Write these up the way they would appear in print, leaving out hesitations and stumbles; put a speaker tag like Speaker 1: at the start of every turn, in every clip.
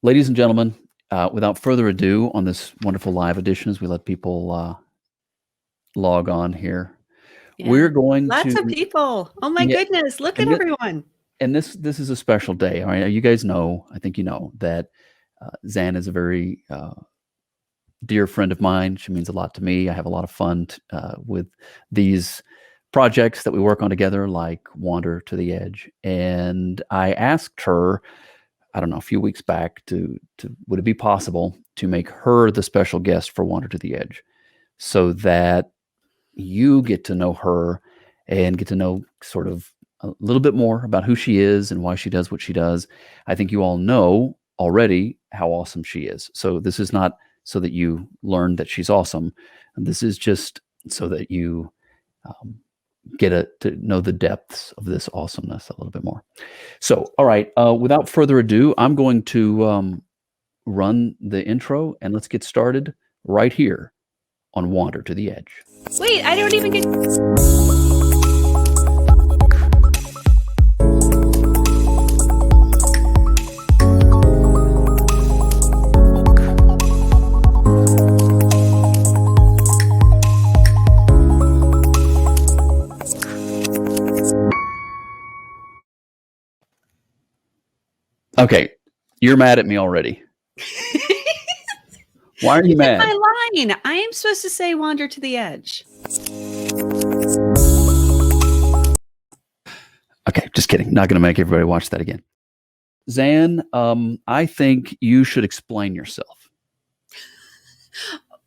Speaker 1: Ladies and gentlemen, without further ado, on this wonderful live edition, as we let people log on here, we're
Speaker 2: Yeah.
Speaker 1: going
Speaker 2: Lots of
Speaker 1: to
Speaker 2: people. Oh my
Speaker 1: yeah,
Speaker 2: goodness. Look at
Speaker 1: and
Speaker 2: everyone.
Speaker 1: this is a special day. All right, you guys know, I think you know that Zanne is a very dear friend of mine. She means a lot to me. I have a lot of fun with these projects that we work on together, like Wander to the Edge. And I asked her, I don't know, a few weeks back, to would it be possible to make her the special guest for Wander to the Edge, so that you get to know her and get to know sort of a little bit more about who she is and why she does what she does. I think you all know already how awesome she is. So this is not so that you learn that she's awesome. This is just so that you um, to know the depths of this awesomeness a little bit more. So, all right, without further ado, I'm going to run the intro and let's get started right here on Wander to the Edge.
Speaker 2: Wait, I don't even get.
Speaker 1: Okay, you're mad at me already. Why are you
Speaker 2: You hit
Speaker 1: mad?
Speaker 2: my line. I am supposed to say wander to the edge.
Speaker 1: Okay, just kidding. Not going to make everybody watch that again. Zanne, I think you should explain yourself.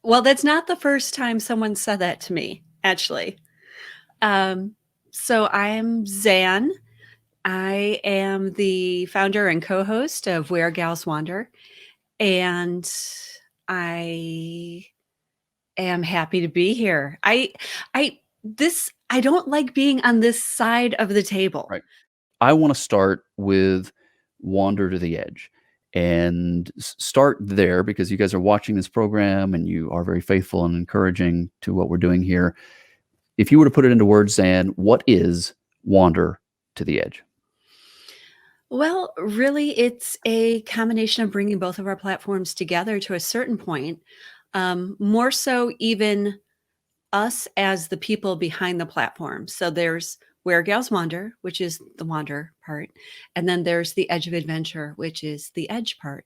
Speaker 2: Well, that's not the first time someone said that to me, actually. So I'm Zanne. I am the founder and co-host of WhereGalsWander, and I am happy to be here. I don't like being on this side of the table.
Speaker 1: Right. I want to start with Wander to the Edge and start there because you guys are watching this program and you are very faithful and encouraging to what we're doing here. If you were to put it into words, Zanne, what is Wander to the Edge?
Speaker 2: Well, really, it's a combination of bringing both of our platforms together to a certain point. More so, even us as the people behind the platform. So there's Where Gals Wander, which is the wander part. And then there's the Edge of Adventure, which is the edge part.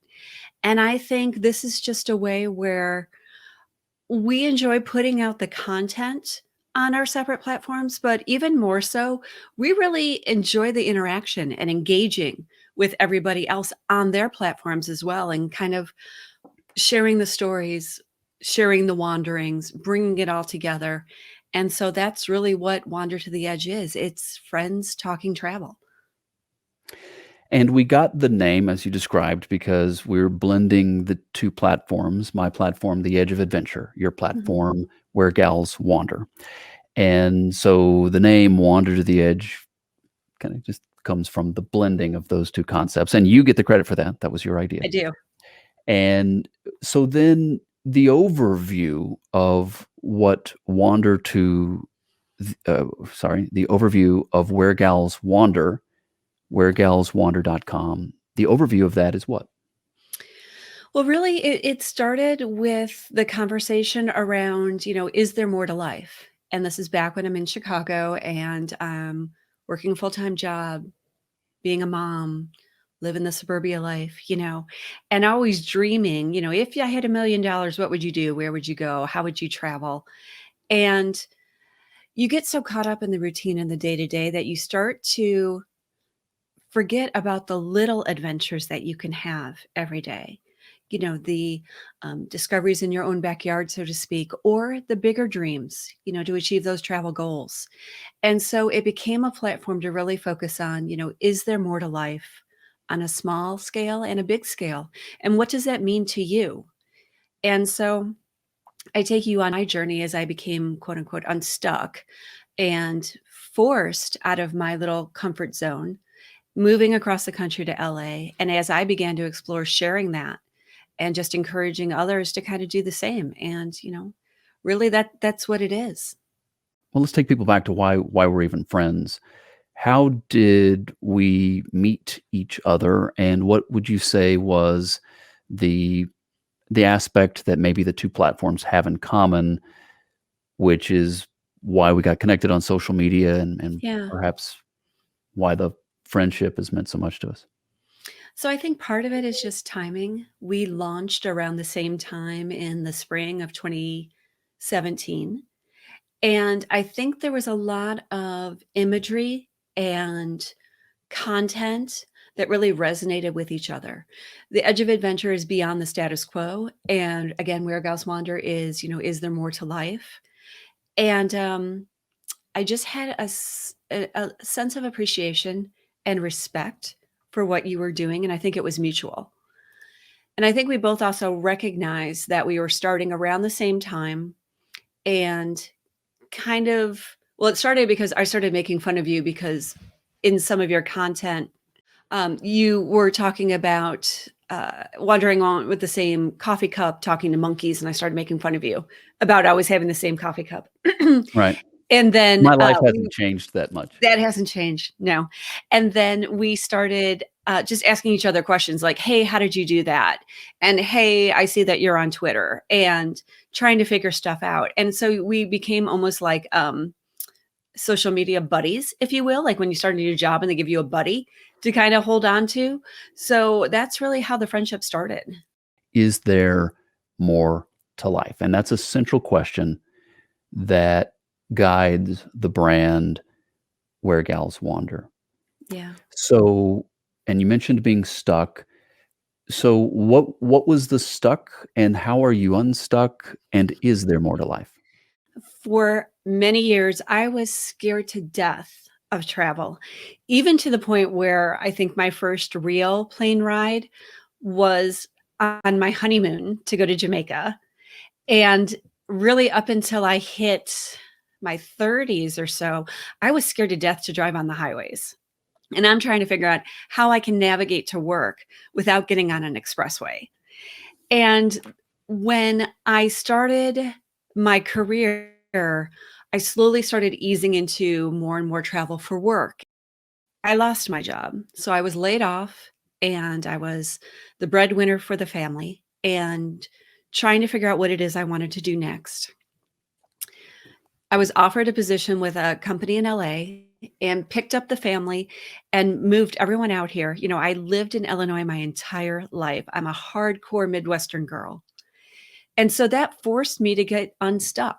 Speaker 2: And I think this is just a way where we enjoy putting out the content on our separate platforms, but even more so, we really enjoy the interaction and engaging with everybody else on their platforms as well, and kind of sharing the stories, sharing the wanderings, bringing it all together. And so that's really what Wander to the Edge is. It's friends talking travel.
Speaker 1: And we got the name as you described because we're blending the two platforms, my platform, The Edge of Adventure, your
Speaker 2: Mhm.
Speaker 1: platform, Where Gals Wander. And so the name Wander to the Edge kind of just comes from the blending of those two concepts. And you get the credit for that. That was your idea.
Speaker 2: I do.
Speaker 1: And so then the overview of what Wander to, the overview of Where Gals Wander, WhereGalsWander.com, the overview of that is what?
Speaker 2: Well, really, it started with the conversation around, is there more to life? And this is back when I'm in Chicago and I'm working a full time job, being a mom, living the suburbia life, and always dreaming, if I had $1 million, what would you do? Where would you go? How would you travel? And you get so caught up in the routine and the day to day that you start to forget about the little adventures that you can have every day. The discoveries in your own backyard, so to speak, or the bigger dreams, to achieve those travel goals. And so it became a platform to really focus on, is there more to life on a small scale and a big scale? And what does that mean to you? And so I take you on my journey as I became, quote unquote, unstuck and forced out of my little comfort zone, moving across the country to LA. And as I began to explore sharing that and just encouraging others to kind of do the same. And, really that's what it is.
Speaker 1: Well, let's take people back to why we're even friends. How did we meet each other, and what would you say was the the aspect that maybe the two platforms have in common, which is why we got connected on social media and
Speaker 2: Yeah.
Speaker 1: perhaps why the friendship has meant so much to us.
Speaker 2: So I think part of it is just timing. We launched around the same time in the spring of 2017. And I think there was a lot of imagery and content that really resonated with each other. The Edge of Adventure is beyond the status quo. And again, Where Gals Wander is, is there more to life? And I just had a sense of appreciation and respect for what you were doing. And I think it was mutual. And I think we both also recognized that we were starting around the same time and kind of, well, it started because I started making fun of you because in some of your content, you were talking about wandering on with the same coffee cup, talking to monkeys, and I started making fun of you about always having the same coffee cup.
Speaker 1: Right.
Speaker 2: And then
Speaker 1: My life hasn't changed that much.
Speaker 2: that hasn't changed, no. And then we started, just asking each other questions like, "Hey, how did you do that?" And, "Hey, I see that you're on Twitter," and trying to figure stuff out. And so we became almost like, social media buddies, if you will, like when you start a new job and they give you a buddy to kinda hold on to. So that's really how the friendship started.
Speaker 1: Is there more to life? And that's a central question that guides the brand Where Gals Wander.
Speaker 2: Yeah.
Speaker 1: So, and you mentioned being stuck. So what was the stuck and how are you unstuck and is there more to life?
Speaker 2: For many years, I was scared to death of travel, even to the point where I think my first real plane ride was on my honeymoon to go to Jamaica. And really up until I hit my 30s or so, I was scared to death to drive on the highways. And I'm trying to figure out how I can navigate to work without getting on an expressway. And when I started my career, I slowly started easing into more and more travel for work. I lost my job. So I was laid off and I was the breadwinner for the family and trying to figure out what it is I wanted to do next. I was offered a position with a company in LA and picked up the family and moved everyone out here. I lived in Illinois my entire life. I'm a hardcore Midwestern girl. And so that forced me to get unstuck.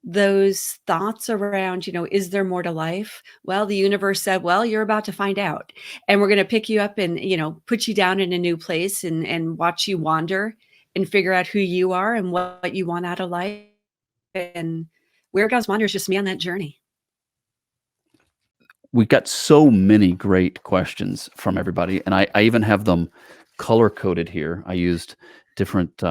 Speaker 2: Those thoughts around, is there more to life? Well, the universe said, well, you're about to find out. And we're going to pick you up and, put you down in a new place and watch you wander and figure out who you are and what you want out of life. And Where God's Wander is just me on that journey.
Speaker 1: We've got so many great questions from everybody, and I even have them color coded here. I used different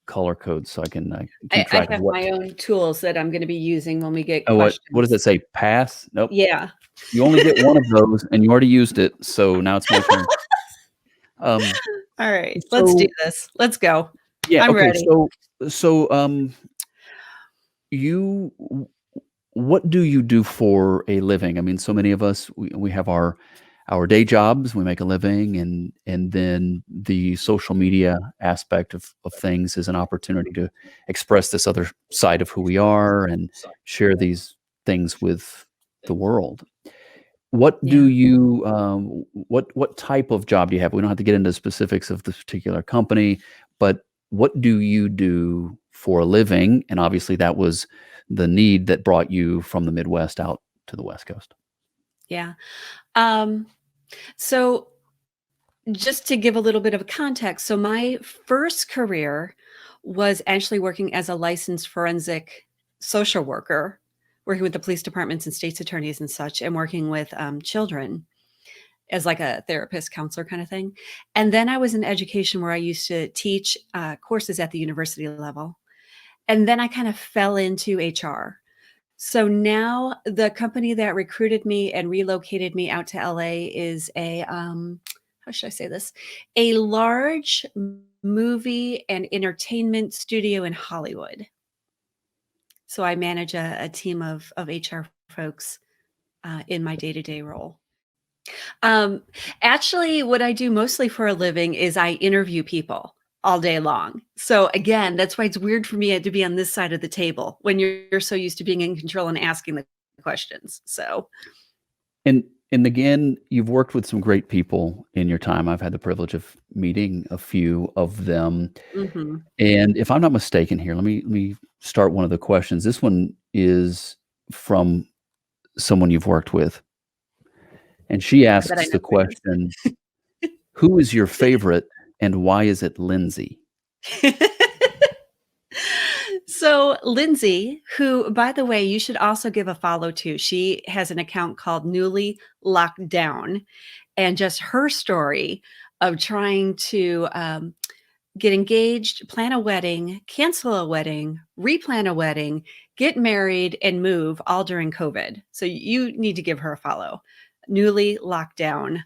Speaker 1: color codes so I can
Speaker 2: I,
Speaker 1: keep
Speaker 2: I
Speaker 1: track of
Speaker 2: have
Speaker 1: what.
Speaker 2: my own tools that I'm going to be using when we get
Speaker 1: Oh, what does
Speaker 2: questions.
Speaker 1: it say? Pass? Nope.
Speaker 2: Yeah.
Speaker 1: You only get one of those, and you already used it, so now it's my turn. Um,
Speaker 2: All right. Let's do
Speaker 1: so
Speaker 2: this. Let's go.
Speaker 1: yeah,
Speaker 2: I'm
Speaker 1: okay.
Speaker 2: ready.
Speaker 1: So you what do you do for a living? I mean, so many of us we have our day jobs, we make a living, and then the social media aspect of things is an opportunity to express this other side of who we are and share these things with the world. What do
Speaker 2: Yeah.
Speaker 1: you what type of job do you have? We don't have to get into specifics of this particular company, but what do you do for a living? And obviously that was the need that brought you from the Midwest out to the West Coast.
Speaker 2: Yeah. Um, so just to give a little bit of context, so my first career was actually working as a licensed forensic social worker, working with the police departments and state's attorneys and such, and working with children as like a therapist, counselor kind of thing. And then I was in education where I used to teach courses at the university level. And then I kind of fell into HR. So now the company that recruited me and relocated me out to LA is how should I say this? A large movie and entertainment studio in Hollywood. So I manage a team of HR folks in my day to day role. Um, Actually, what I do mostly for a living is I interview people all day long. So again, that's why it's weird for me to be on this side of the table when you're so used to being in control and asking the questions. So,
Speaker 1: And and again, you've worked with some great people in your time. I've had the privilege of meeting a few of them.
Speaker 2: mhm.
Speaker 1: And if I'm not mistaken here, let me start one of the questions. This one is from someone you've worked with. And she
Speaker 2: I bet I
Speaker 1: asks
Speaker 2: know
Speaker 1: the
Speaker 2: who it
Speaker 1: question, "Who is your favorite and why is it Lindsay?"
Speaker 2: is. So, Lindsay, who, by the way, you should also give a follow to. She has an account called Newly Locked Down, and just her story of trying to get engaged, plan a wedding, cancel a wedding, replan a wedding, get married, and move all during COVID. So, you need to give her a follow. Newly Locked Down.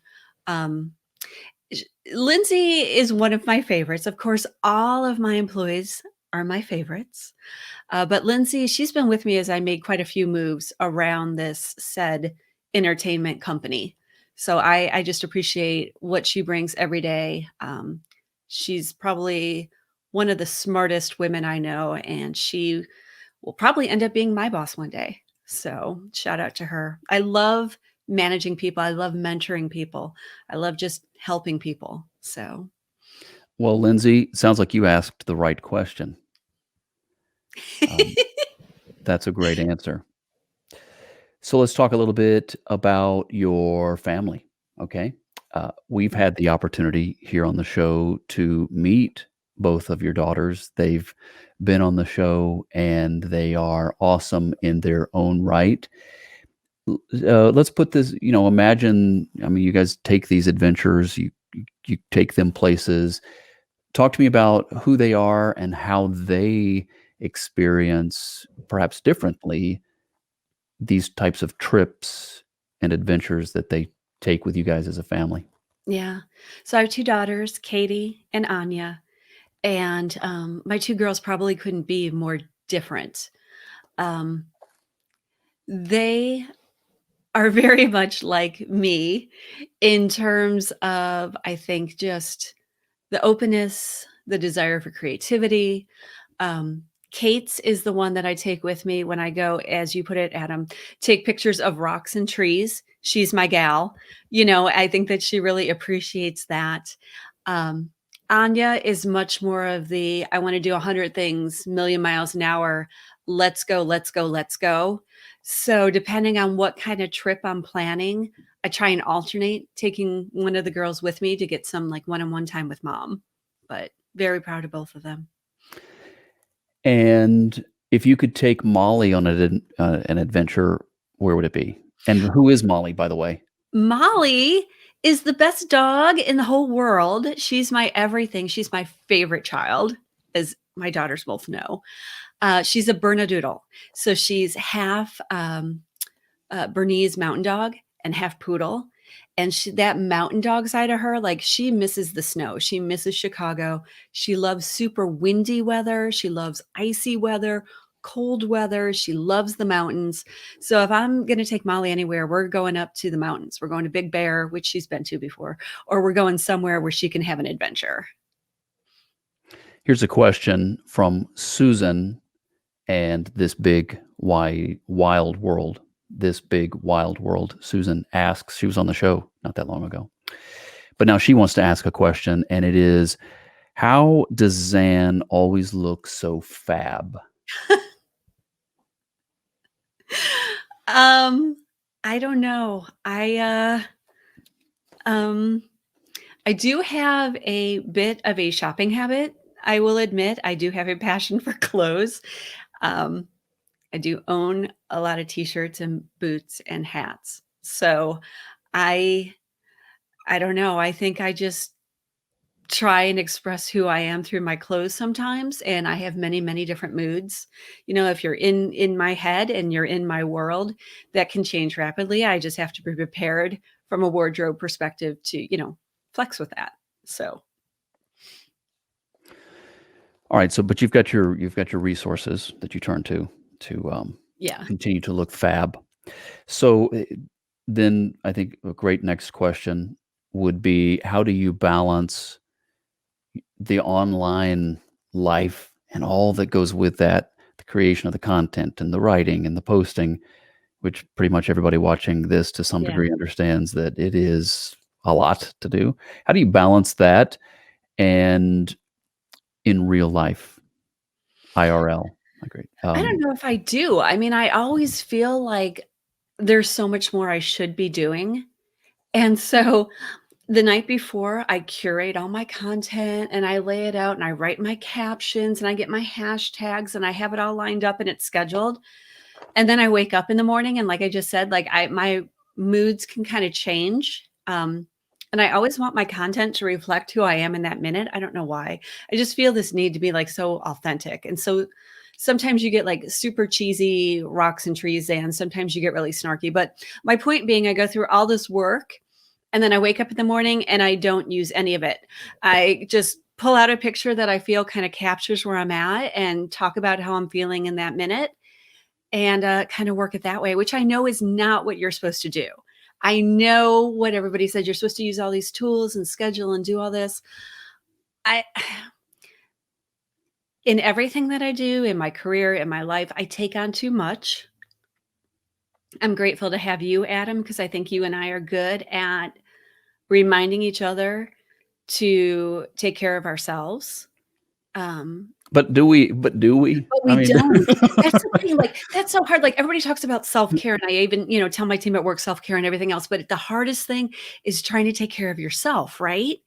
Speaker 2: Um, sh- Lindsay is one of my favorites. Of course, all of my employees are my favorites. But Lindsay, she's been with me as I made quite a few moves around this said entertainment company. So I just appreciate what she brings every day. She's probably one of the smartest women I know, and she will probably end up being my boss one day. So shout out to her. I love managing people. I love mentoring people. I love just helping people. So
Speaker 1: Well, Lindsay, sounds like you asked the right question. Um, that's a great answer. So let's talk a little bit about your family, okay? We've had the opportunity here on the show to meet both of your daughters. They've been on the show and they are awesome in their own right. Let's put this, imagine, I mean, you guys take these adventures, you take them places. Talk to me about who they are and how they experience, perhaps differently, these types of trips and adventures that they take with you guys as a family.
Speaker 2: yeah. So I have two daughters, Katie and Anya. And, my 2 girls probably couldn't be more different. Um, they are very much like me in terms of, I think, just the openness, the desire for creativity. Kate's is the one that I take with me when I go, as you put it, Adam, take pictures of rocks and trees. She's my gal. I think that she really appreciates that. Um, Anya is much more of the I want to do 100 things, million miles an hour. Let's go, let's go, let's go. So, depending on what kind of trip I'm planning, I try and alternate taking one of the girls with me to get some like one-on-one time with mom, but very proud of both of them.
Speaker 1: And if you could take Molly on an adventure, where would it be? And who is Molly, by the way?
Speaker 2: Molly is the best dog in the whole world. She's my everything. She's my favorite child, as my daughters both know. She's a Bernedoodle. So she's half Bernese Mountain Dog and half Poodle. And that mountain dog side of her, like she misses the snow. She misses Chicago. She loves super windy weather. She loves icy weather, cold weather. She loves the mountains. So if I'm going to take Molly anywhere, we're going up to the mountains. We're going to Big Bear, which she's been to before, or we're going somewhere where she can have an adventure.
Speaker 1: Here's a question from Susan and this big wild world. This big wild world. Susan asks, she was on the show not that long ago. But now she wants to ask a question, and it is, how does Zanne always look so fab?
Speaker 2: Um, I don't know. Um I do have a bit of a shopping habit. I will admit I do have a passion for clothes. Um, I do own a lot of t-shirts and boots and hats. So I I don't know. I think I just try and express who I am through my clothes sometimes, and I have many, many different moods. If you're in my head and you're in my world, that can change rapidly. I just have to be prepared from a wardrobe perspective to, flex with that. So,
Speaker 1: All right, so but you've got your resources that you turn to
Speaker 2: yeah.
Speaker 1: continue to look fab. So then I think a great next question would be, how do you balance the online life and all that goes with that, the creation of the content and the writing and the posting, which pretty much everybody watching this to some
Speaker 2: Yeah.
Speaker 1: degree understands that it is a lot to do. How do you balance that and in real life, IRL? Agree.
Speaker 2: I don't know if I do. I mean, I always feel like there's so much more I should be doing. And so the night before, I curate all my content and I lay it out and I write my captions and I get my hashtags and I have it all lined up and it's scheduled. And then I wake up in the morning and like I just said, like my moods can kind of change. And I always want my content to reflect who I am in that minute. I don't know why. I just feel this need to be like so authentic. And so sometimes you get like super cheesy rocks and trees and sometimes you get really snarky. But my point being, I go through all this work and then I wake up in the morning and I don't use any of it. I just pull out a picture that I feel kind of captures where I'm at and talk about how I'm feeling in that minute and kind of work it that way, which I know is not what you're supposed to do. I know what everybody said. You're supposed to use all these tools and schedule and do all this. I, in everything that I do in my career, in my life, I take on too much. I'm grateful to have you, Adam, because I think you and I are good at reminding each other to take care of ourselves. Um,
Speaker 1: but do we? But do we?
Speaker 2: But
Speaker 1: I
Speaker 2: we
Speaker 1: mean,
Speaker 2: don't. That's the thing, like, that's so hard, like, everybody talks about self-care, and I even, tell my team at work self-care and everything else, but the hardest thing is trying to take care of yourself, right?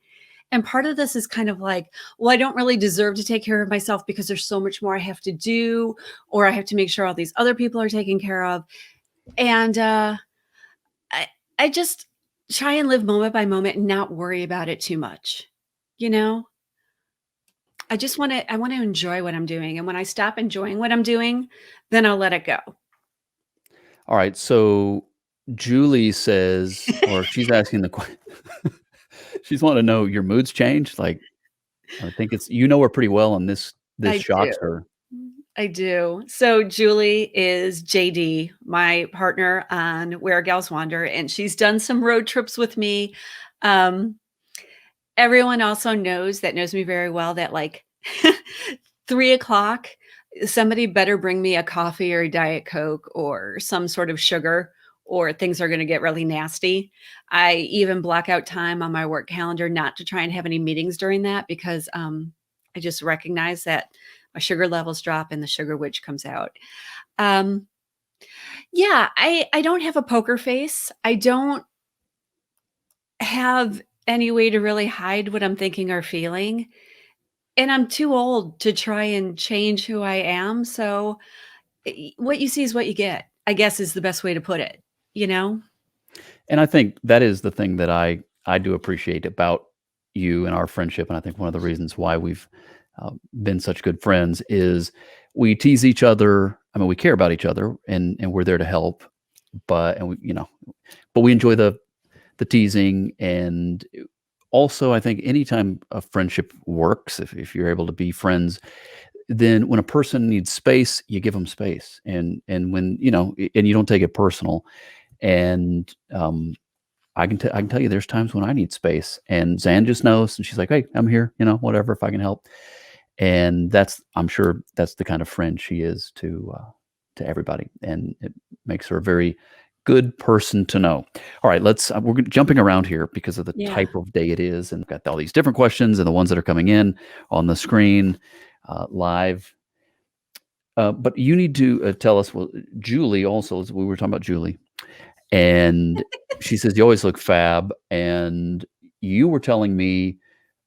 Speaker 2: And part of this is kind of like, well, I don't really deserve to take care of myself because there's so much more I have to do, or I have to make sure all these other people are taken care of. And, I I just try and live moment by moment and not worry about it too much, you know? I wanna enjoy what I'm doing, and when I stop enjoying what I'm doing, then I'll let it go.
Speaker 1: all right. So Julie says, or she's asking the question. She's wanting to know your moods change. Like, I think it's her pretty well, and this
Speaker 2: I do.
Speaker 1: shocks her.
Speaker 2: I do. So Julie is JD, my partner on WhereGalsWander, and she's done some road trips with me. Um, everyone also knows me very well that like 3 o'clock, somebody better bring me a coffee or a Diet Coke or some sort of sugar, or things are going to get really nasty. I even block out time on my work calendar not to try and have any meetings during that because I just recognize that my sugar levels drop and the sugar witch comes out. Um, yeah, I don't have a poker face. I don't have any way to really hide what I'm thinking or feeling. And I'm too old to try and change who I am, so, what you see is what you get, I guess is the best way to put it, you know?
Speaker 1: And I think that is the thing that I do appreciate about you and our friendship, and I think one of the reasons why we've been such good friends is we tease each other. I mean, we care about each other, and we're there to help. But and we, but we enjoy the teasing, and also I think anytime a friendship works, if you're able to be friends, then when a person needs space, you give them space, and when and you don't take it personal. And I can tell you there's times when I need space, and Zan just knows, and she's like, "Hey, I'm here, whatever, if I can help." And I'm sure that's the kind of friend she is to everybody, and it makes her a very good person to know. All right, we're jumping around here because of the
Speaker 2: Yeah.
Speaker 1: type of day it is, and we've got all these different questions and the ones that are coming in on the screen live. But you need to tell us. Well, Julie also, we were talking about Julie, and she says you always look fab, and you were telling me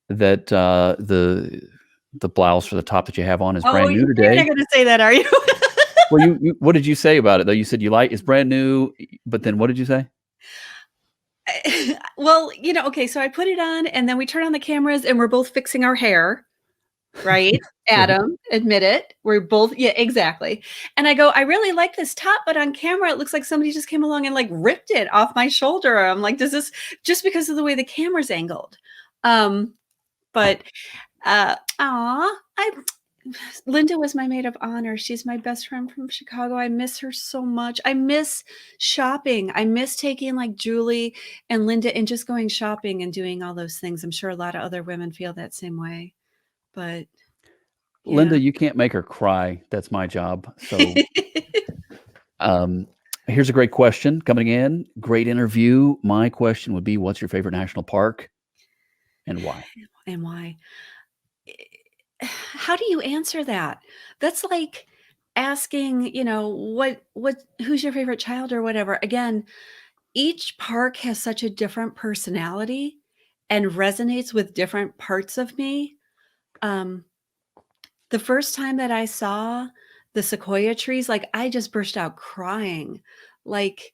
Speaker 1: that the blouse or the top that you have on is
Speaker 2: Oh,
Speaker 1: brand new
Speaker 2: you're not
Speaker 1: today.
Speaker 2: gonna say that, are you?
Speaker 1: Well, you what did you say about it though? You said you like it's brand new, but then what did you say?
Speaker 2: Well, okay, so I put it on, and then we turn on the cameras, and we're both fixing our hair, right?
Speaker 1: Sure.
Speaker 2: Adam, admit it. We're both yeah, exactly. And I go, "I really like this top, but on camera, it looks like somebody just came along and, like, ripped it off my shoulder." I'm like, "Does this" just because of the way the camera's angled. Um, but, aw, Linda was my maid of honor. She's my best friend from Chicago. I miss her so much. I miss shopping. I miss taking, like, Julie and Linda and just going shopping and doing all those things. I'm sure a lot of other women feel that same way, but yeah.
Speaker 1: Linda, you can't make her cry. That's my job. So, um, here's a great question coming in. Great interview. My question would be, what's your favorite national park and why?
Speaker 2: And why? How do you answer that? That's like asking, what who's your favorite child or whatever. Again, each park has such a different personality and resonates with different parts of me. Um, the first time that I saw the sequoia trees, like, I just burst out crying. Like,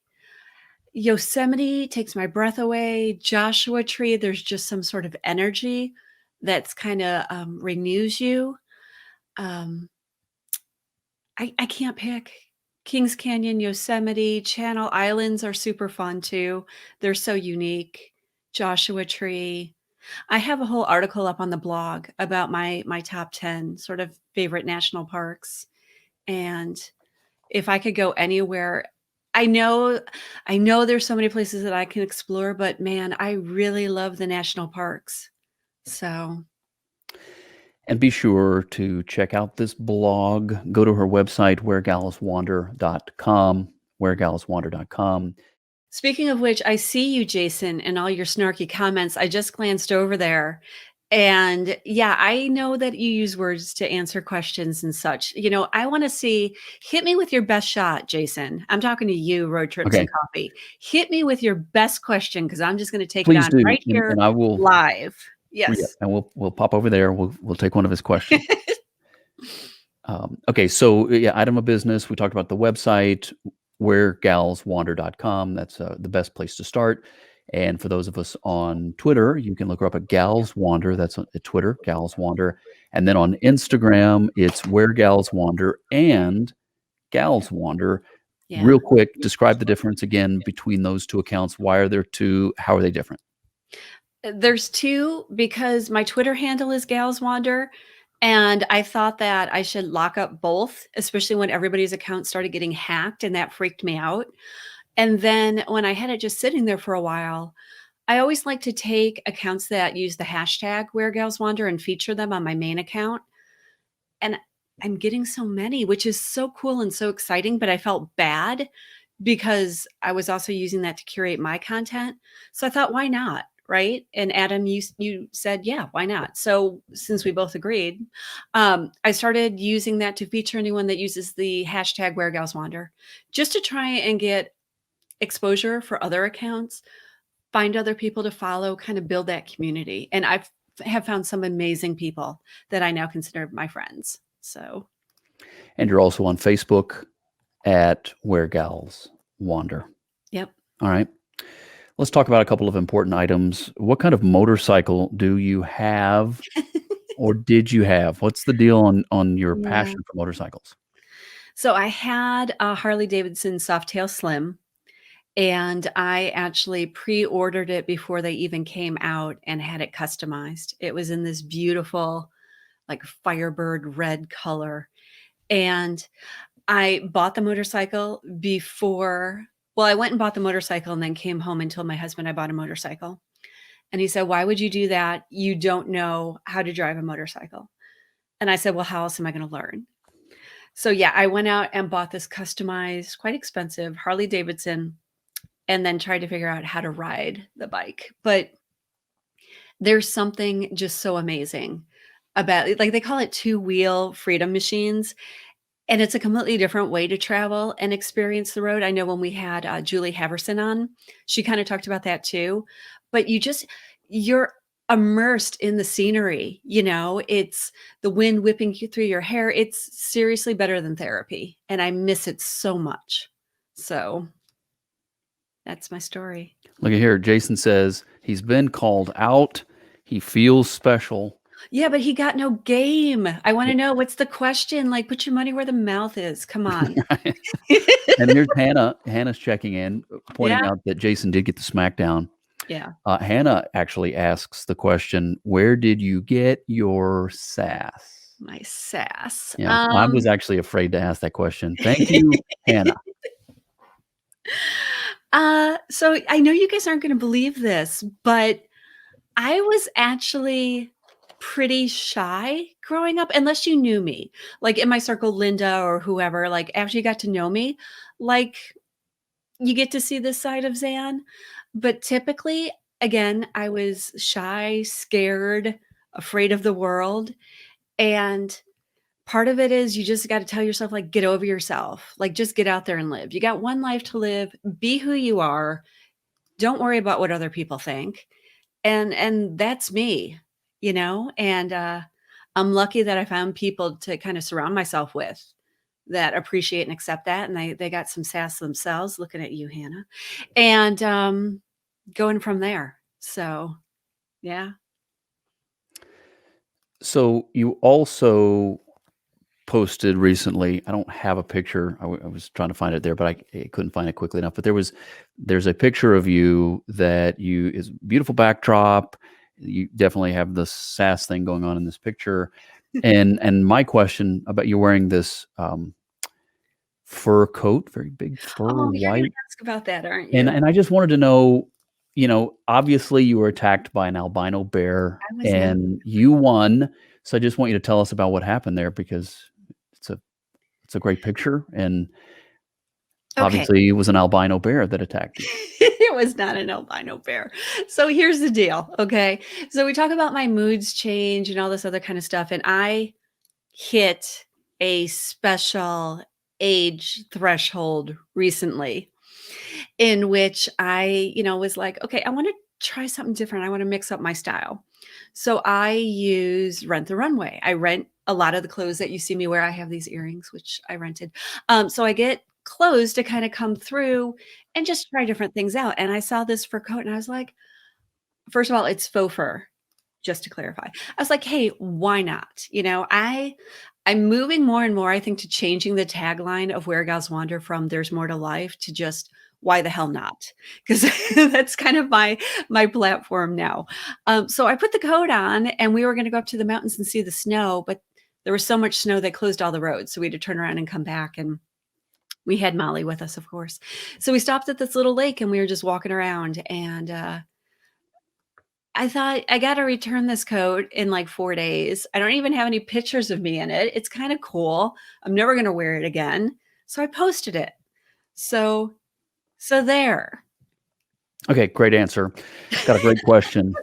Speaker 2: Yosemite takes my breath away. Joshua Tree, there's just some sort of energy that's kinda, renews you. Um, I can't pick. Kings Canyon, Yosemite, Channel Islands are super fun too. They're so unique. Joshua Tree. I have a whole article up on the blog about my top 10 sort of favorite national parks, and if I could go anywhere, I know I know there's so many places that I can explore, but man, I really love the national parks. So,
Speaker 1: And be sure to check out this blog. Go to her website, wheregalswander.com, wheregalswander.com.
Speaker 2: speaking of which, I see you, Jason, and all your snarky comments. I just glanced over there. And yeah, I know that you use words to answer questions and such. I want to see, hit me with your best shot, Jason. I'm talking to you, Road Trips
Speaker 1: Okay,
Speaker 2: and Coffee. Hit me with your best question because I'm just going to take it
Speaker 1: please
Speaker 2: on
Speaker 1: do,
Speaker 2: right
Speaker 1: and
Speaker 2: here
Speaker 1: I will.
Speaker 2: live.
Speaker 1: Yeah,
Speaker 2: Yes.
Speaker 1: and we'll pop over there. We'll take one of his questions. Okay, so yeah, item of business. We talked about the website, wheregalswander.com. That's the best place to start. And for those of us on Twitter, you can look her up at Gals Wander. That's at Twitter, Gals Wander. And then on Instagram, it's Where Gals Wander and Gals Wander.
Speaker 2: Yeah.
Speaker 1: Real quick, describe the difference again between those two accounts. Why are there two? How are they different?
Speaker 2: There's 2 because my Twitter handle is GalsWander, and I thought that I should lock up both, especially when everybody's account started getting hacked, and that freaked me out. And then when I had it just sitting there for a while, I always like to take accounts that use the hashtag #WhereGalsWander and feature them on my main account. And I'm getting so many, which is so cool and so exciting, but I felt bad because I was also using that to curate my content. So I thought, why not? Right. And Adam, you said, yeah, why not? So since we both agreed, I started using that to feature anyone that uses the hashtag #WhereGalsWander, just to try and get exposure for other accounts, find other people to follow, kind of build that community. And have found some amazing people that I now consider my friends. So,
Speaker 1: And you're also on Facebook at Where Gals Wander.
Speaker 2: yep.
Speaker 1: All right. Let's talk about a couple of important items. What kind of motorcycle do you have or did you have? What's the deal on your
Speaker 2: Yeah.
Speaker 1: passion for motorcycles?
Speaker 2: So I had a Harley Davidson Softail Slim, and I actually pre-ordered it before they even came out and had it customized. It was in this beautiful, like, Firebird red color, and I bought the motorcycle before, well, I went and bought the motorcycle and then came home and told my husband I bought a motorcycle. And he said, "Why would you do that? You don't know how to drive a motorcycle." And I said, "Well, how else am I gonna learn?" So, yeah, I went out and bought this customized, quite expensive Harley Davidson and then tried to figure out how to ride the bike. But there's something just so amazing about it. Like, they call it two-wheel freedom machines, and it's a completely different way to travel and experience the road. I know when we had, Julie Haverson on, she kinda talked about that too, but you're immersed in the scenery, it's the wind whipping you through your hair. It's seriously better than therapy, and I miss it so much. So, that's my story.
Speaker 1: Look at here. Jason says he's been called out. He feels special.
Speaker 2: Yeah, but he got no game. I wanna know, what's the question? Like, put your money where the mouth is. Come on.
Speaker 1: And here's Hannah. Hannah's checking in, pointing
Speaker 2: Yeah,
Speaker 1: out that Jason did get the smackdown.
Speaker 2: yeah.
Speaker 1: Hannah actually asks the question, where did you get your sass?
Speaker 2: My sass.
Speaker 1: Yeah, I was actually afraid to ask that question. Thank you, Hannah.
Speaker 2: So I know you guys aren't gonna believe this, but I was actually pretty shy growing up, unless you knew me. Like, in my circle, Linda or whoever, like, after you got to know me, like, you get to see this side of Zan. But typically, again, I was shy, scared, afraid of the world, and part of it is you just gotta tell yourself, like, "Get over yourself." Like, just get out there and live. You got one life to live, be who you are, don't worry about what other people think. And that's me, you know? And, I'm lucky that I found people to kinda surround myself with that appreciate and accept that, and they got some sass themselves, looking at you, Hannah, and, going from there. So, yeah.
Speaker 1: So you also posted recently. I don't have a picture. I was trying to find it there, but I couldn't find it quickly enough. But there's a picture of you that you is beautiful backdrop. You definitely have the sass thing going on in this picture. And my question about you wearing this fur coat, very big fur
Speaker 2: Oh, you're gonna
Speaker 1: white.
Speaker 2: ask about that, aren't
Speaker 1: And
Speaker 2: you?
Speaker 1: and I just wanted to know, obviously you were attacked by an albino bear
Speaker 2: I was not.
Speaker 1: and you won. So I just want you to tell us about what happened there because it's a it's a great picture and
Speaker 2: Okay.
Speaker 1: obviously it was an albino bear that attacked you.
Speaker 2: It was not an albino bear. So here's the deal, okay? So we talk about my moods change and all this other kind of stuff, and I hit a special age threshold recently in which I, was like, okay, I want to try something different. I want to mix up my style. So I use Rent the Runway. I rent a lot of the clothes that you see me wear. I have these earrings, which I rented. So I get clothes to kind of come through and just try different things out. And I saw this fur coat and I was like, first of all, it's faux fur, just to clarify. I was like, "Hey, why not?" I'm moving more and more, I think, to changing the tagline of Where Gals Wander from "There's more to life" to just "Why the hell not?" Because that's kind of my platform now. So I put the coat on, and we were gonna go up to the mountains and see the snow, but there was so much snow they closed all the roads, so we had to turn around and come back, and we had Molly with us, of course. So we stopped at this little lake, and we were just walking around, and, I thought, "I gotta return this coat in, like, 4 days." I don't even have any pictures of me in it. It's kinda cool. I'm never gonna wear it again. So I posted it. So so there.
Speaker 1: Okay, great answer. Got a great question.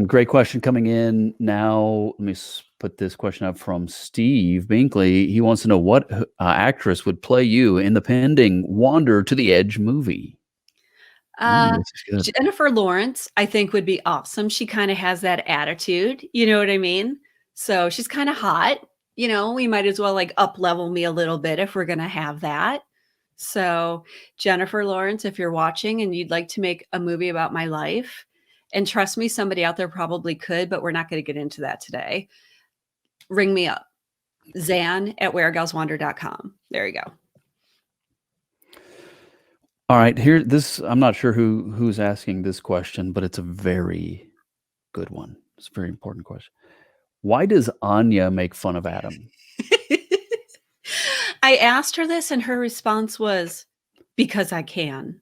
Speaker 1: Great question coming in now. Let me put this question up from Steve Binkley. He wants to know what actress would play you in the pending Wander to the Edge movie. Ooh,
Speaker 2: Uh,
Speaker 1: this is good.
Speaker 2: Jennifer Lawrence, I think, would be awesome. She kinda has that attitude, you know what I mean? So she's kinda hot, we might as well, like, up level me a little bit if we're gonna have that. So, Jennifer Lawrence, if you're watching and you'd like to make a movie about my life, and trust me, somebody out there probably could, but we're not gonna get into that today. Ring me up. Zanne at WhereGalsWander.com. There you go.
Speaker 1: All right, here this I'm not sure who's asking this question, but it's a very good one. It's a very important question. Why does Anya make fun of Adam?
Speaker 2: I asked her this, and her response was, "Because I can."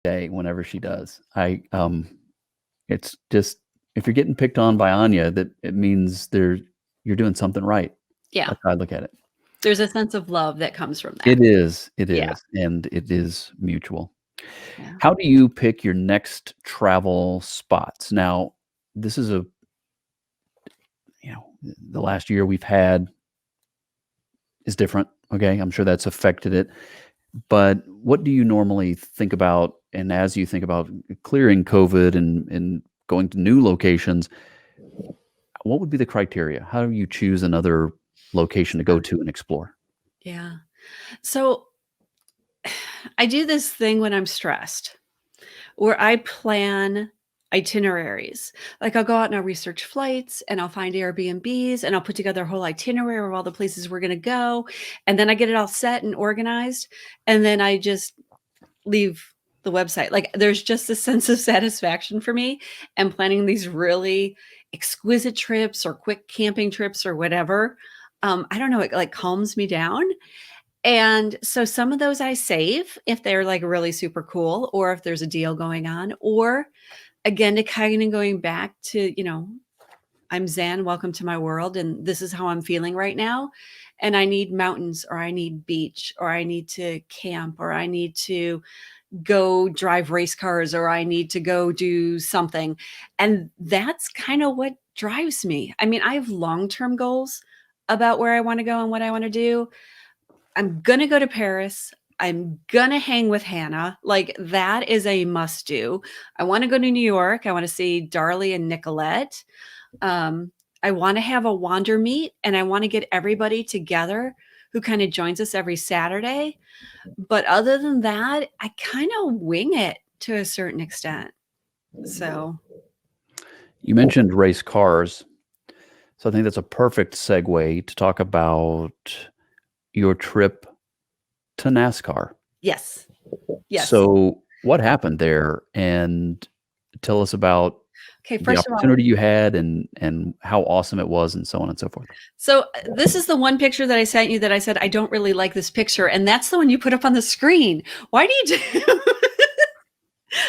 Speaker 1: Day whenever she does. It's just if you're getting picked on by Anya, that it means you're doing something right.
Speaker 2: Yeah.
Speaker 1: That's how I look at it.
Speaker 2: There's a sense of love that comes from that.
Speaker 1: It
Speaker 2: Yeah,
Speaker 1: is, and it is mutual.
Speaker 2: yeah.
Speaker 1: How do you pick your next travel spots? Now, this is the last year we've had is different, okay? I'm sure that's affected it. But what do you normally think about, and as you think about clearing COVID and going to new locations, what would be the criteria? How do you choose another location to go to and explore?
Speaker 2: Yeah. So, I do this thing when I'm stressed where I plan itineraries. Like, I'll go out and I'll research flights, and I'll find Airbnbs, and I'll put together a whole itinerary of all the places we're gonna go, and then I get it all set and organized, and then I just leave the website. Like, there's just a sense of satisfaction for me and planning these really exquisite trips or quick camping trips or whatever. I don't know, it like calms me down. And so some of those I save if they're like really super cool or if there's a deal going on, or again, to kind of going back to, I'm Zanne, welcome to my world, and this is how I'm feeling right now. And I need mountains, or I need beach, or I need to camp, or I need to go drive race cars, or I need to go do something. And that's kind of what drives me. I mean, I have long-term goals about where I want to go and what I want to do. I'm going to go to Paris. I'm going to hang with Hannah. Like, that is a must do. I want to go to New York. I want to see Darlie and Nicolette. I want to have a wander meet, and I want to get everybody together who kind of joins us every Saturday. But other than that, I kind of wing it to a certain extent. So,
Speaker 1: You mentioned race cars. So I think that's a perfect segue to talk about your trip to NASCAR.
Speaker 2: yes. Yes.
Speaker 1: So what happened there? And tell us about
Speaker 2: Okay,
Speaker 1: the
Speaker 2: first of all,
Speaker 1: opportunity you had and how awesome it was and so on and so forth.
Speaker 2: so this is the one picture that I sent you that I said I don't really like this picture, and that's the one you put up on the screen. Why do you do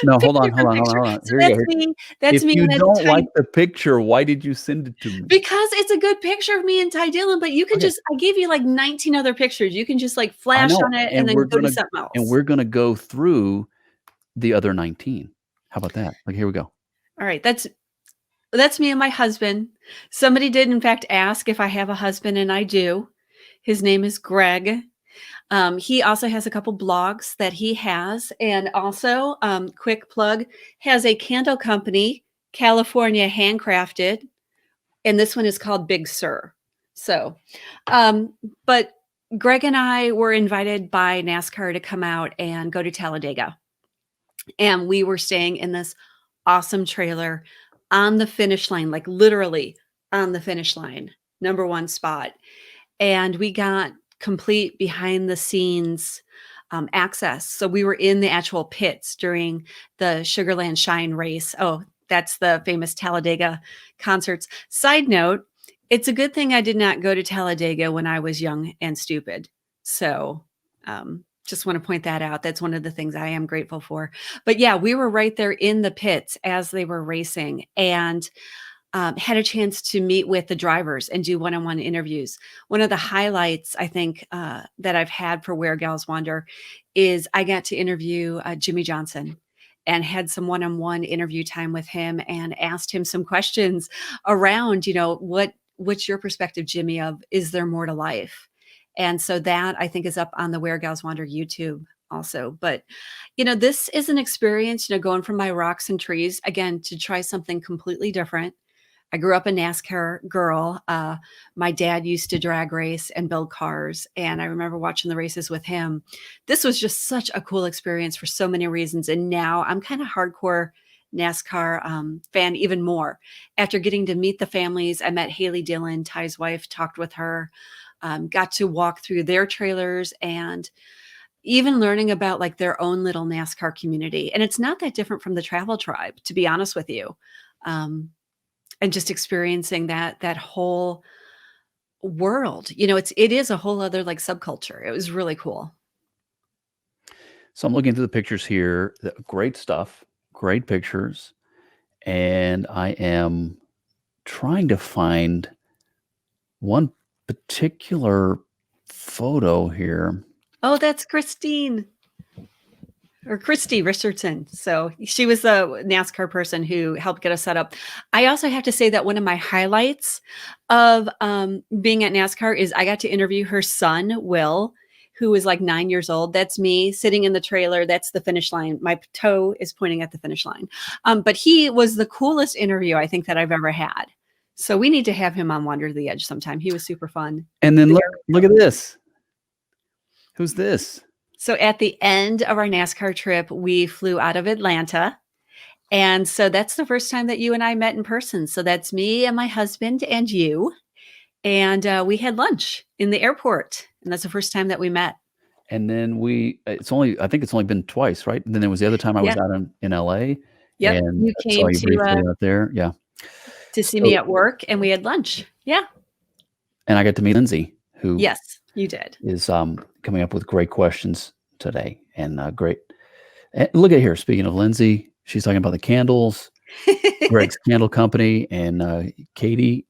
Speaker 1: No,
Speaker 2: pick
Speaker 1: hold
Speaker 2: a
Speaker 1: on, hold
Speaker 2: different
Speaker 1: on, hold on,
Speaker 2: picture?
Speaker 1: hold on.
Speaker 2: So
Speaker 1: Here you
Speaker 2: that's
Speaker 1: go.
Speaker 2: me. That's
Speaker 1: If
Speaker 2: me
Speaker 1: you
Speaker 2: and
Speaker 1: don't
Speaker 2: Ty,
Speaker 1: like the picture, why did you send it to me?
Speaker 2: because it's a good picture of me and Ty Dillon, but you can
Speaker 1: Okay,
Speaker 2: just I gave you like 19 other pictures. You can just like
Speaker 1: I
Speaker 2: flash
Speaker 1: know,
Speaker 2: on it and
Speaker 1: and
Speaker 2: then go to something else.
Speaker 1: we're gonna go through the other 19. How about that? Like, here we go.
Speaker 2: All right, that's me and my husband. Somebody did in fact ask if I have a husband, and I do. His name is Greg. He also has a couple blogs that he has, and also, quick plug, has a candle company, California Handcrafted, and this one is called Big Sur. So, um, but Greg and I were invited by NASCAR to come out and go to Talladega, and we were staying in this awesome trailer on the finish line, like literally on the finish line, number one spot. And we got complete behind the scenes access. So we were in the actual pits during the Sugarland Shine race. Oh, that's the famous Talladega concerts. Side note, it's a good thing I did not go to Talladega when I was young and stupid. So just want to point that out. That's one of the things I am grateful for. But yeah, we were right there in the pits as they were racing, and had a chance to meet with the drivers and do one-on-one interviews. One of the highlights, I think, that I've had for Where Gals Wander is I got to interview Jimmy Johnson and had some one-on-one interview time with him and asked him some questions around, what's your perspective, Jimmy, of is there more to life? And so that I think is up on the Where Gals Wander YouTube also. But this is an experience, going from my rocks and trees again to try something completely different. I grew up a NASCAR girl. My dad used to drag race and build cars, and I remember watching the races with him. This was just such a cool experience for so many reasons, and now I'm kind of hardcore NASCAR fan even more. After getting to meet the families, I met Haley Dillon, Ty's wife, talked with her, got to walk through their trailers, and even learning about like their own little NASCAR community. And it's not that different from the Travel Tribe, to be honest with you. And just experiencing that whole world. It is a whole other like subculture. It was really cool.
Speaker 1: So I'm looking through the pictures here. Great stuff, great pictures. And I am trying to find one particular photo here.
Speaker 2: Oh, that's Christine or Christy Richardson. So she was the NASCAR person who helped get us set up. I also have to say that one of my highlights of being at NASCAR is I got to interview her son, Will, who is like 9 years old. That's me sitting in the trailer. That's the finish line. My toe is pointing at the finish line. But he was the coolest interview I think that I've ever had. So we need to have him on Wander to the Edge sometime. He was super fun.
Speaker 1: And then look at this. Who's this?
Speaker 2: So at the end of our NASCAR trip, we flew out of Atlanta. And so that's the first time that you and I met in person. So that's me and my husband and you. And we had lunch in the airport. And that's the first time that we met.
Speaker 1: And then I think it's only been twice, right? And then there was the other time I was
Speaker 2: Yeah.
Speaker 1: out in LA
Speaker 2: Yep.
Speaker 1: and
Speaker 2: You
Speaker 1: saw
Speaker 2: came
Speaker 1: you briefly out there. Yeah.
Speaker 2: to see me
Speaker 1: So,
Speaker 2: at work, and we had lunch. Yeah.
Speaker 1: and I got to meet Lindsay, who
Speaker 2: Yes, you did.
Speaker 1: is coming up with great questions today and great. And look at here. Speaking of Lindsay, she's talking about the candles, Greg's Candle Company, and Katie,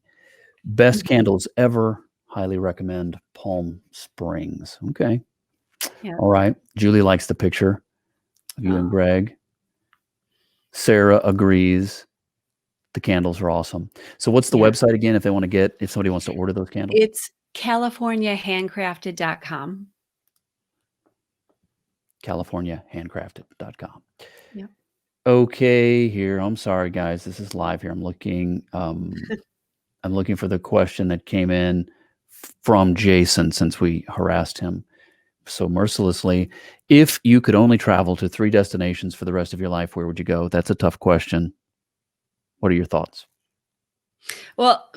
Speaker 1: best
Speaker 2: Mhm.
Speaker 1: candles ever. Highly recommend Palm Springs. Okay.
Speaker 2: Yeah.
Speaker 1: All right. Julie likes the picture of you and
Speaker 2: Oh,
Speaker 1: Greg. Sarah agrees. The candles are awesome. So what's the
Speaker 2: yeah.
Speaker 1: website again if somebody wants to order those candles?
Speaker 2: It's californiahandcrafted.com.
Speaker 1: CaliforniaHandcrafted.com.
Speaker 2: Yep.
Speaker 1: Okay, here. I'm sorry, guys. This is live here. I'm looking for the question that came in from Jason since we harassed him so mercilessly. If you could only travel to 3 destinations for the rest of your life, where would you go? That's a tough question. What are your thoughts?
Speaker 2: Well,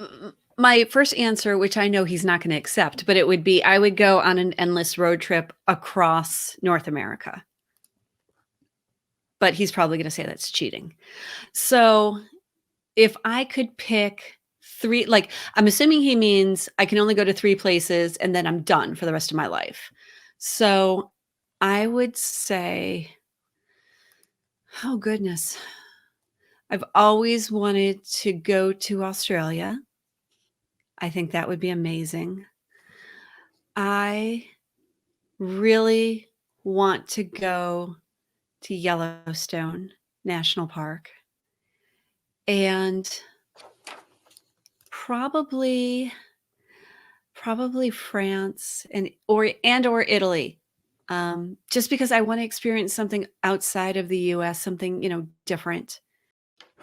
Speaker 2: my first answer, which I know he's not gonna accept, but it would be I would go on an endless road trip across North America. But he's probably gonna say that's cheating. So, if I could pick 3, like, I'm assuming he means I can only go to 3 places and then I'm done for the rest of my life. So, I would say, oh goodness, I've always wanted to go to Australia. I think that would be amazing. I really want to go to Yellowstone National Park, and probably France or Italy, just because I wanna experience something outside of the US, something, different.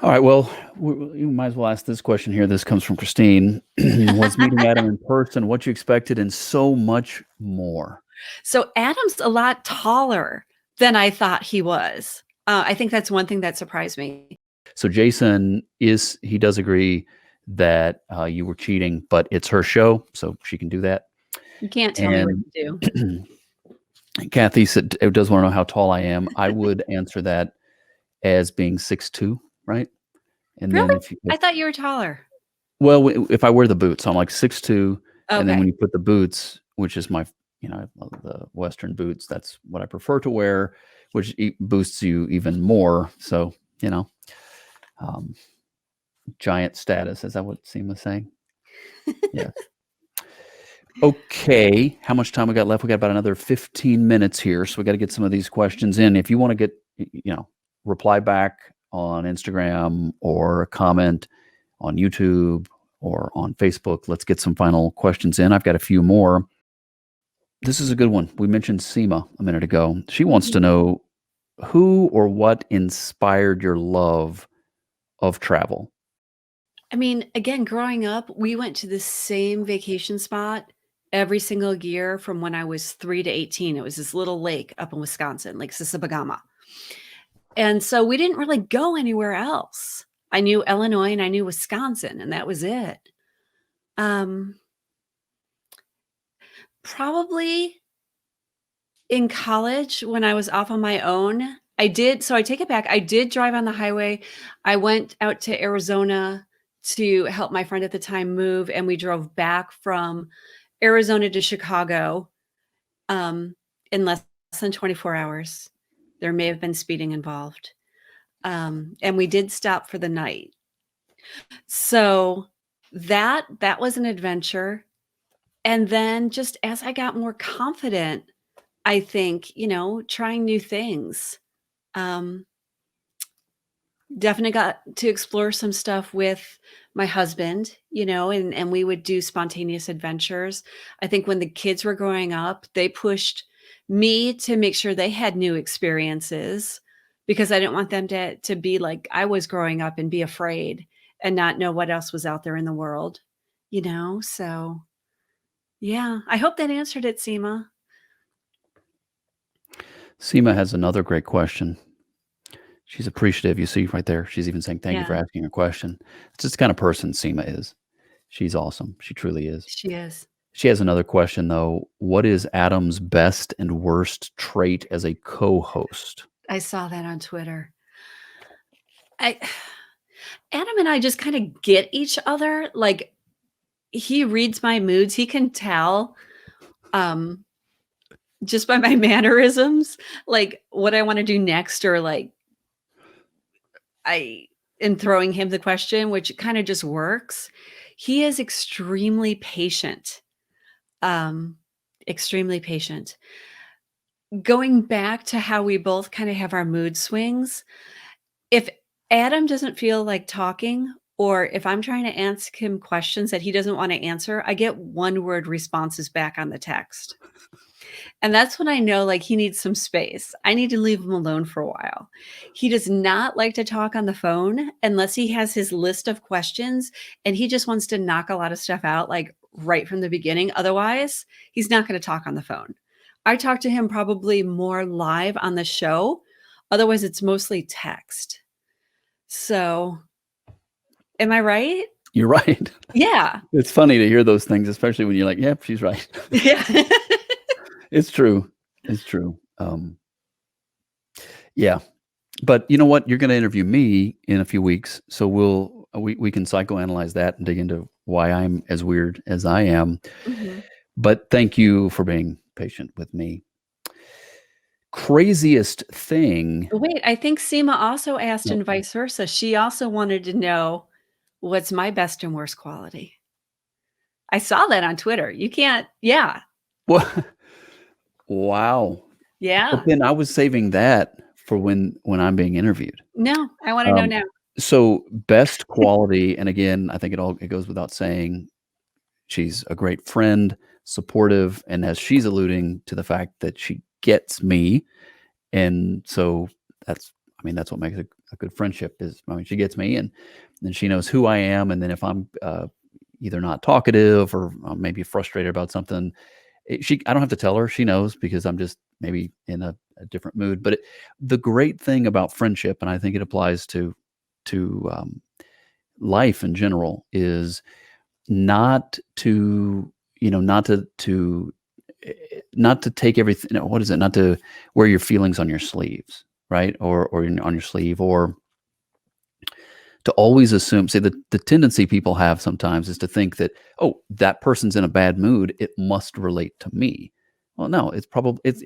Speaker 1: All right. Well, you might as well ask this question here. This comes from Christine. Was meeting Adam in person what you expected and so much more?
Speaker 2: So, Adam's a lot taller than I thought he was. I think that's one thing that surprised me.
Speaker 1: So Jason he does agree that you were cheating, but it's her show, so she can do that.
Speaker 2: You can't tell me what
Speaker 1: And
Speaker 2: to do.
Speaker 1: Kathy does want to know how tall I am. I would answer that as being 6'2", right? And then
Speaker 2: Really? I thought you were taller.
Speaker 1: if I wear the boots, so I'm like 6'2", and then
Speaker 2: Okay.
Speaker 1: when you put the boots, which is the Western boots, that's what I prefer to wear, which boosts you even more. So, you know, um, giant status. Is that what Seema was saying? Yeah. Okay. How much time we got left? We got about another 15 minutes here. So we got to get some of these questions in. If you want to reply back on Instagram or a comment on YouTube or on Facebook, let's get some final questions in. I've got a few more. This is a good one. We mentioned Seema a minute ago. She wants to
Speaker 2: Mhm.
Speaker 1: know who or what inspired your love of travel?
Speaker 2: I mean, again, growing up, we went to the same vacation spot every single year from when I was 3 to 18. It was this little lake up in Wisconsin, Lake Sisibagama. And so we didn't really go anywhere else. I knew Illinois and I knew Wisconsin, and that was it. Um, Probably in college when I was off on my own, I take it back. I did drive on the highway. I went out to Arizona to help my friend at the time move, and we drove back from Arizona to Chicago, um, in less than 24 hours. There may have been speeding involved. And we did stop for the night. So that was an adventure. And then just as I got more confident, I think, trying new things. Um, Definitely got to explore some stuff with my husband, and we would do spontaneous adventures. I think when the kids were growing up, they pushed me to make sure they had new experiences because I didn't want them to be like I was growing up and be afraid and not know what else was out there in the world, So, yeah, I hope that answered it, Seema.
Speaker 1: Seema has another great question. She's appreciative. You see right there. She's even saying, thank you for
Speaker 2: Yeah,
Speaker 1: asking a question. It's just the kind of person Seema is. She's awesome. She truly is.
Speaker 2: she is.
Speaker 1: She has another question though. What is Adam's best and worst trait as a co-host?
Speaker 2: I saw that on Twitter. I Adam and I just kind of get each other. Like, he reads my moods. He can tell um just by my mannerisms, like what I want to do next, or like I am throwing him the question, which kind of just works. He is extremely patient. Um Extremely patient. Going back to how we both kind of have our mood swings, if Adam doesn't feel like talking, or if I'm trying to ask him questions that he doesn't want to answer, I get one word responses back on the text. And that's when I know, like, he needs some space. I need to leave him alone for a while. He does not like to talk on the phone unless he has his list of questions and he just wants to knock a lot of stuff out, like, right from the beginning. Otherwise, he's not going to talk on the phone. I talk to him probably more live on the show. Otherwise, it's mostly text. So, am I right?
Speaker 1: You're right.
Speaker 2: Yeah.
Speaker 1: It's funny to hear those things, especially when you're like, yep, she's right.
Speaker 2: Yeah.
Speaker 1: It's true. It's true. Yeah. But you know what? You're going to interview me in a few weeks. So we can psychoanalyze that and dig into why I'm as weird as I am.
Speaker 2: Mhm.
Speaker 1: But thank you for being patient with me. Craziest thing.
Speaker 2: Wait, I think Seema also asked,
Speaker 1: No.
Speaker 2: and vice versa. She also wanted to know what's my best and worst quality. I saw that on Twitter. You can't. Yeah.
Speaker 1: What? Wow. But
Speaker 2: Yeah.
Speaker 1: then I was saving that for when I'm being interviewed.
Speaker 2: No, I wanna know
Speaker 1: Um,
Speaker 2: now.
Speaker 1: so best quality, and again, I think it goes without saying, she's a great friend, supportive, and as she's alluding to the fact that she gets me, and so that's what makes a good friendship is, I mean, she gets me, and then she knows who I am, and then if I'm either not talkative or maybe frustrated about something, I don't have to tell her, she knows because I'm just maybe in a different mood. But the great thing about friendship, and I think it applies to life in general, is not to not to take everything. No, what is it? Not to wear your feelings on your sleeves, right? Or on your sleeve, or to always assume. See, the tendency people have sometimes is to think that, oh, that person's in a bad mood, it must relate to me. Well, no, it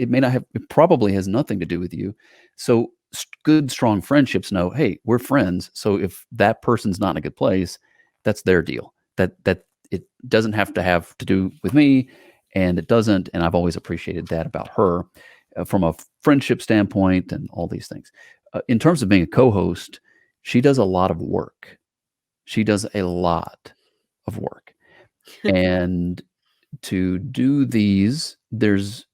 Speaker 1: may not have. It probably has nothing to do with you. So good, strong friendships know, hey, we're friends. So if that person's not in a good place, that's their deal. That it doesn't have to do with me, and it doesn't. And I've always appreciated that about her, from a friendship standpoint, and all these things. In terms of being a co-host, she does a lot of work. She does a lot of work. And to do these, there's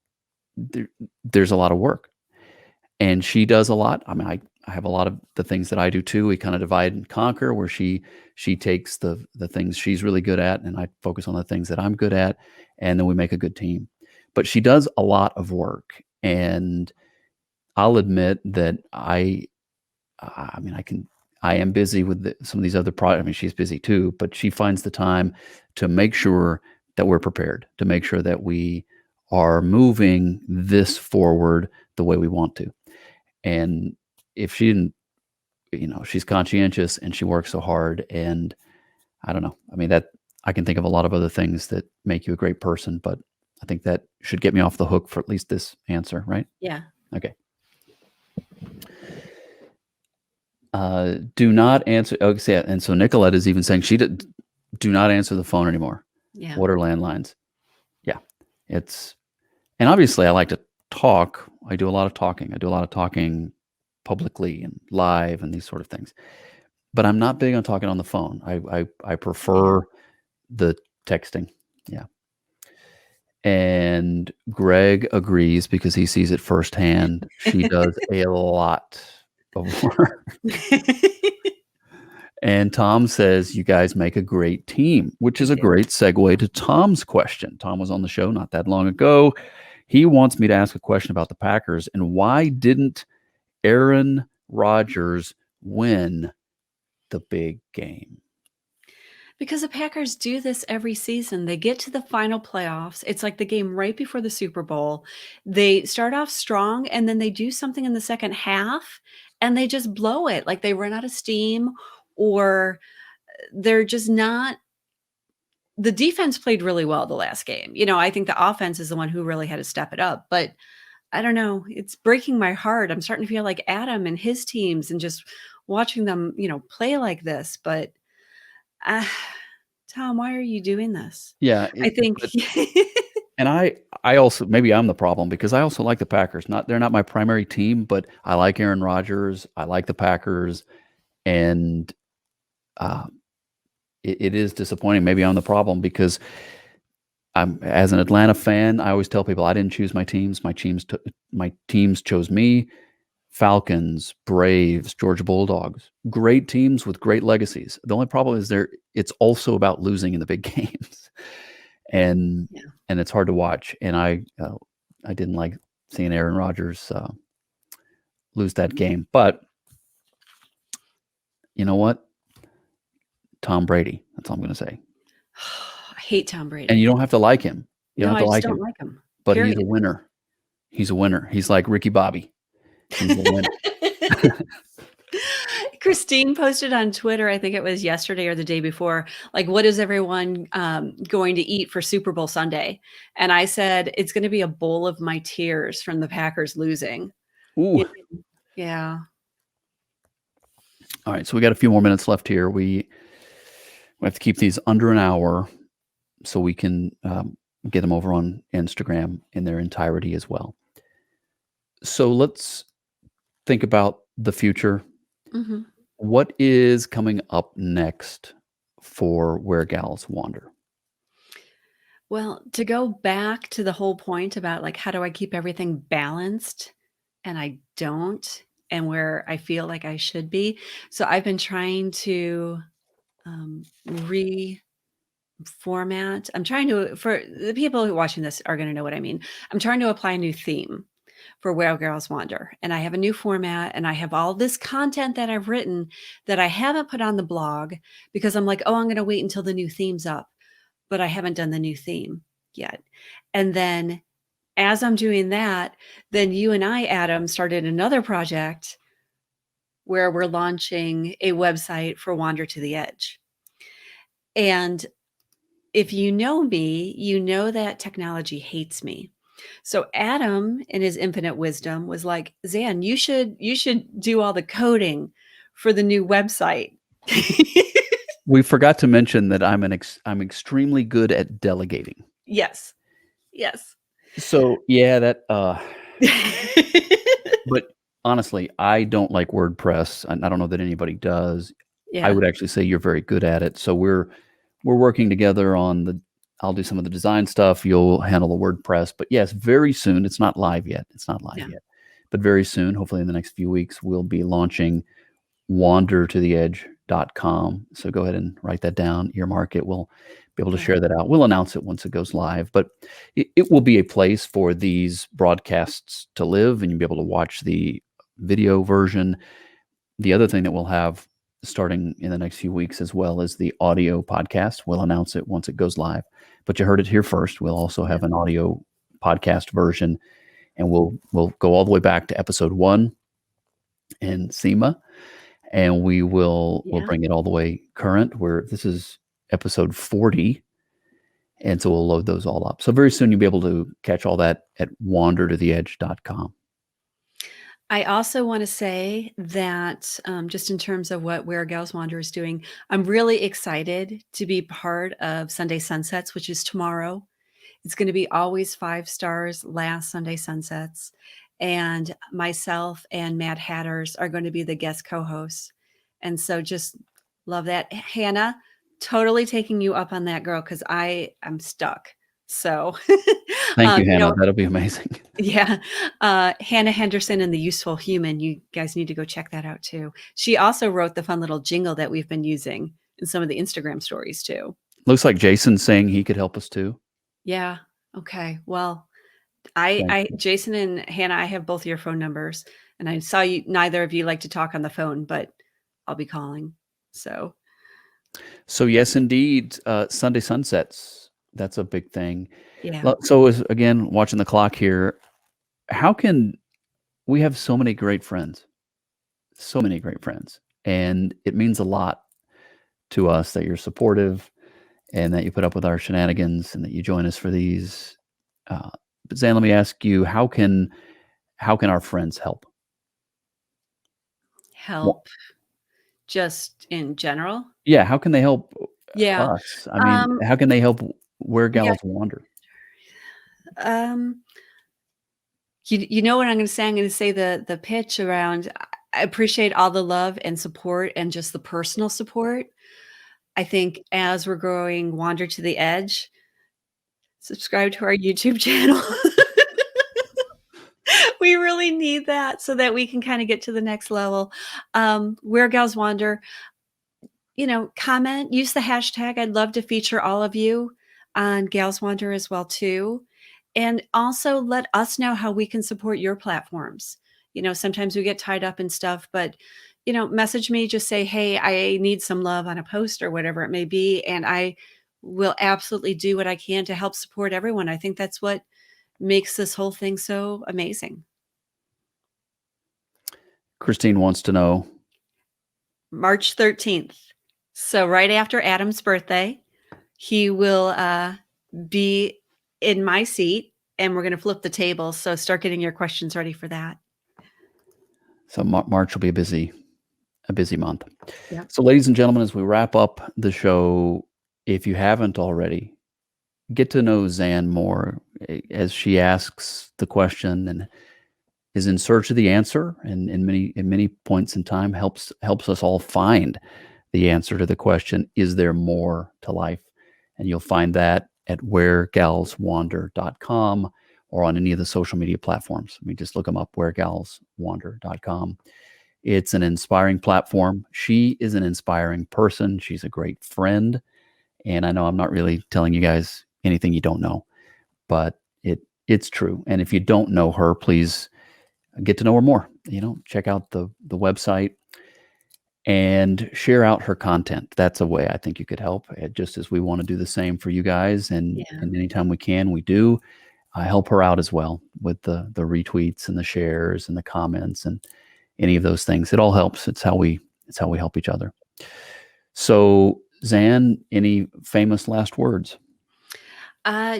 Speaker 1: a lot of work. And she does a lot. I mean, I have a lot of the things that I do too. We kind of divide and conquer, where she takes the things she's really good at, and I focus on the things that I'm good at, and then we make a good team. But she does a lot of work, and I'll admit that I mean, I am busy with some of these other projects. I mean, she's busy too, but she finds the time to make sure that we're prepared, to make sure that we are moving this forward the way we want to. And if she didn't, she's conscientious and she works so hard. And I don't know. I mean, that I can think of a lot of other things that make you a great person, but I think that should get me off the hook for at least this answer, right?
Speaker 2: Yeah.
Speaker 1: Okay. Do not answer. Okay, yeah, and so Nicolette is even saying do not answer the phone anymore.
Speaker 2: Yeah.
Speaker 1: What are landlines? Yeah, and obviously I like to talk. I do a lot of talking. I do a lot of talking publicly and live and these sort of things. But I'm not big on talking on the phone. I
Speaker 2: Yeah.
Speaker 1: prefer the texting. Yeah. And Greg agrees because he sees it firsthand. She does a lot of work. And Tom says, you guys make a great team, which is a great segue to Tom's question. Tom was on the show not that long ago. He wants me to ask a question about the Packers and why didn't Aaron Rodgers win the big game?
Speaker 2: Because the Packers do this every season. They get to the final playoffs. It's like the game right before the Super Bowl. They start off strong and then they do something in the second half and they just blow it. Like they run out of steam or they're just not. The defense played really well the last game. I think the offense is the one who really had to step it up. But I don't know. It's breaking my heart. I'm starting to feel like Adam and his teams and just watching them, play like this. But uh, Tom, why are you doing this?
Speaker 1: Yeah,
Speaker 2: I think
Speaker 1: but and I also, maybe I'm the problem because I also like the Packers. They're not my primary team, but I like Aaron Rodgers. I like the Packers, and uh, it is disappointing. Maybe I'm the problem because as an Atlanta fan, I always tell people I didn't choose my teams. My teams chose me. Falcons, Braves, Georgia Bulldogs, great teams with great legacies. The only problem is it's also about losing in the big games, and
Speaker 2: yeah.
Speaker 1: and it's hard to watch. And I didn't like seeing Aaron Rodgers lose that game. But you know what? Tom Brady. That's all I'm going to say.
Speaker 2: I hate Tom
Speaker 1: And you
Speaker 2: Brady.
Speaker 1: don't have to like him. You don't
Speaker 2: No,
Speaker 1: have
Speaker 2: I
Speaker 1: to
Speaker 2: just
Speaker 1: like
Speaker 2: don't
Speaker 1: him.
Speaker 2: like him.
Speaker 1: But he's
Speaker 2: Period.
Speaker 1: a winner. He's a winner. He's like Ricky Bobby. He's a winner.
Speaker 2: Christine posted on Twitter, I think it was yesterday or the day before, like, what is everyone going to eat for Super Bowl Sunday? And I said, it's going to be a bowl of my tears from the Packers losing.
Speaker 1: Ooh.
Speaker 2: You know? Yeah.
Speaker 1: All right. So we got a few more minutes left here. We have to keep these under an hour so we can get them over on Instagram in their entirety as well. So let's think about the future.
Speaker 2: Hmm.
Speaker 1: What is coming up next for Where Gals Wander?
Speaker 2: Well, to go back to the whole point about like, how do I keep everything balanced? And I don't, and where I feel like I should be. So I've been trying to reformat. I'm trying to, for the people who are watching this are going to know what I mean. I'm trying to apply a new theme for Where Girls Wander. And I have a new format and I have all this content that I've written that I haven't put on the blog because I'm like, oh, I'm going to wait until the new theme's up. But I haven't done the new theme yet. And then as I'm doing that, then you and I, Adam, started another project where we're launching a website for Wander to the Edge. And if you know me, you know that technology hates me. So Adam, in his infinite wisdom, was like, Zanne, you should do all the coding for the new website.
Speaker 1: We forgot to mention that I'm extremely good at delegating.
Speaker 2: Yes. Yes.
Speaker 1: So yeah, but honestly, I don't like WordPress, and I don't know that anybody does. I
Speaker 2: Yeah.
Speaker 1: would actually say you're very good at it. So we're working together on I'll do some of the design stuff. You'll handle the WordPress. But yes, very soon. It's not live yet. It's not live
Speaker 2: Yeah.
Speaker 1: yet. But very soon, hopefully in the next few weeks, we'll be launching wandertotheedge.com. So go ahead and write that down, earmark it. We'll be able to
Speaker 2: Yeah.
Speaker 1: share that out. We'll announce it once it goes live, but it will be a place for these broadcasts to live, and you'll be able to watch the video version. The other thing that we'll have starting in the next few weeks as well is the audio podcast. We'll announce it once it goes live, but you heard it here first. We'll also have an audio podcast version, and we'll go all the way back to episode 1 in SEMA, and we'll
Speaker 2: Yeah.
Speaker 1: bring it all the way current, where this is episode 40, and so we'll load those all up. So very soon you'll be able to catch all that at wandertotheedge.com.
Speaker 2: I also want to say that just in terms of what Where Gals Wander is doing, I'm really excited to be part of Sunday Sunsets, which is tomorrow. It's going to be always 5 stars, last Sunday Sunsets. And myself and Matt Hatters are going to be the guest co hosts. And so just love that. Hannah, totally taking you up on that, girl, because I am stuck. So,
Speaker 1: Thank you,
Speaker 2: you
Speaker 1: Hannah.
Speaker 2: know,
Speaker 1: That'll be amazing.
Speaker 2: yeah. Hannah Henderson and the Useful Human. You guys need to go check that out too. She also wrote the fun little jingle that we've been using in some of the Instagram stories too.
Speaker 1: Looks like Jason's saying he could help us too.
Speaker 2: Yeah. Okay. Well,
Speaker 1: Thank you.
Speaker 2: Jason and Hannah, I have both your phone numbers, and I saw you. Neither of you like to talk on the phone, but I'll be calling. So
Speaker 1: So yes, indeed, Sunday sunsets. That's a big thing.
Speaker 2: Yeah.
Speaker 1: So as again, watching the clock here, how can we have so many great friends, and it means a lot to us that you're supportive and that you put up with our shenanigans and that you join us for these. But Zan, let me ask you, how can our friends help? Wha-
Speaker 2: Help just in general.
Speaker 1: Yeah, how can they help
Speaker 2: Yeah.
Speaker 1: us? I mean,
Speaker 2: Um,
Speaker 1: how can they help Where
Speaker 2: yeah.
Speaker 1: Gals Wander?
Speaker 2: Um, you know what I'm gonna say? I'm gonna say the pitch around I appreciate all the love and support and just the personal support. I think as we're growing Wander to the Edge, subscribe to our YouTube channel. We really need that so that we can kinda get to the next level. Where Gals Wander, comment, use the hashtag. I'd love to feature all of you on Gals Wander as well too. And also let us know how we can support your platforms. Sometimes we get tied up in stuff, but message me, just say, "Hey, I need some love on a post," or whatever it may be, and I will absolutely do what I can to help support everyone. I think that's what makes this whole thing so amazing.
Speaker 1: Christine wants to know.
Speaker 2: March 13th. So right after Adam's birthday, he will be in my seat and we're going to flip the table. So start getting your questions ready for that.
Speaker 1: So March will be a busy month.
Speaker 2: Yeah.
Speaker 1: So, ladies and gentlemen, as we wrap up the show, if you haven't already, get to know Zan more as she asks the question and is in search of the answer, and in many points in time helps us all find the answer to the question: Is there more to life? And you'll find that at wheregalswander.com or on any of the social media platforms. I mean, just look them up: wheregalswander.com. It's an inspiring platform. She is an inspiring person. She's a great friend. And I know I'm not really telling you guys anything you don't know, but it's true. And if you don't know her, please get to know her more. Check out the website and share out her content. That's a way I think you could help. Just as we want to do the same for you guys, and
Speaker 2: Yeah.
Speaker 1: and anytime we can, we do. Help her out as well with the retweets and the shares and the comments and any of those things. It all helps. It's how we help each other. So, Zan, any famous last words?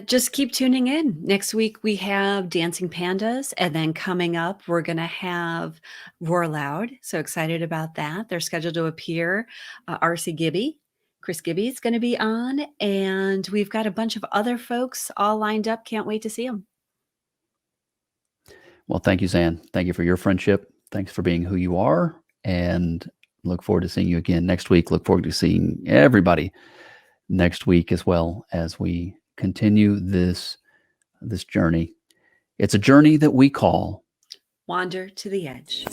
Speaker 2: Just keep tuning in. Next week we have Dancing Pandas, and then coming up we're going to have Roar Loud. So excited about that. They're scheduled to appear. RC Gibby, Chris Gibby is going to be on, and we've got a bunch of other folks all lined up. Can't wait to see them.
Speaker 1: Well, thank you, Zan. Thank you for your friendship. Thanks for being who you are, and look forward to seeing you again next week. Look forward to seeing everybody next week as well as we continue this journey. It's a journey that we call
Speaker 2: Wander to the Edge.